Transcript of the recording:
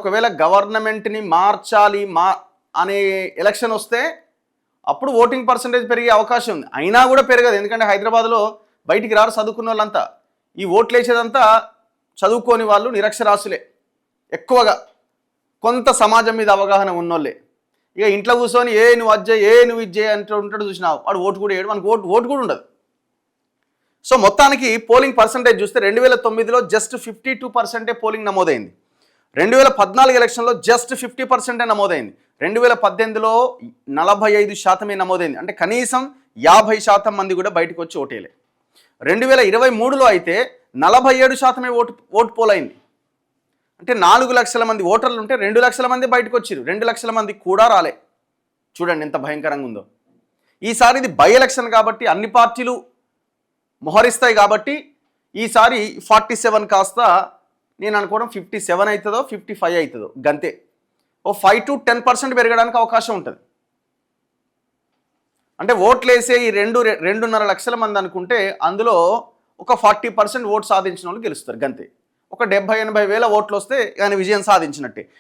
ఒకవేళ గవర్నమెంట్ని మార్చాలి అనే ఎలక్షన్ వస్తే అప్పుడు ఓటింగ్ పర్సంటేజ్ పెరిగే అవకాశం ఉంది. అయినా కూడా పెరగదు, ఎందుకంటే హైదరాబాద్లో బయటికి రారు చదువుకున్న వాళ్ళంతా. ఈ ఓట్లు వేసేదంతా చదువుకోని వాళ్ళు, నిరక్షరాస్యులే ఎక్కువగా, కొంత సమాజం మీద అవగాహన ఉన్నోళ్ళే. ఇక ఇంట్లో కూర్చొని నువ్వు అజ్జయ్ నువ్వు ఇజ్జయ్ అంటూ ఉంటాడు చూసినావు, వాడు ఓటు కూడా వేయడు, మనకు ఓటు కూడా ఉండదు. సో మొత్తానికి పోలింగ్ పర్సంటేజ్ చూస్తే 2009లో జస్ట్ 52% పోలింగ్ నమోదైంది. 2014 ఎలక్షన్లో జస్ట్ 50% నమోదైంది. 2018లో 45% నమోదైంది. అంటే కనీసం 50% మంది కూడా బయటకు వచ్చి ఓటేయలే. 2023లో అయితే 47% ఓటు పోలైంది. అంటే 4 లక్షల మంది ఓటర్లు ఉంటే 2 లక్షల మంది బయటకు వచ్చారు. 2 లక్షల మంది కూడా రాలే. చూడండి ఎంత భయంకరంగా ఉందో. ఈసారి ఇది బై ఎలక్షన్ కాబట్టి అన్ని పార్టీలు మొహరిస్తాయి కాబట్టి ఈసారి 47 కాస్త నేను అనుకోవడం 57 అవుతుందో 55 అవుతుందో గంతే. ఓ 5 to 10% పెరగడానికి అవకాశం ఉంటుంది. అంటే ఓట్లు వేసే ఈ 2.5 లక్షల మంది అనుకుంటే అందులో ఒక 40% ఓటు సాధించిన వాళ్ళు గెలుస్తారు గంతే. ఒక 70-80 వేల ఓట్లు వస్తే ఆయన విజయం సాధించినట్టే.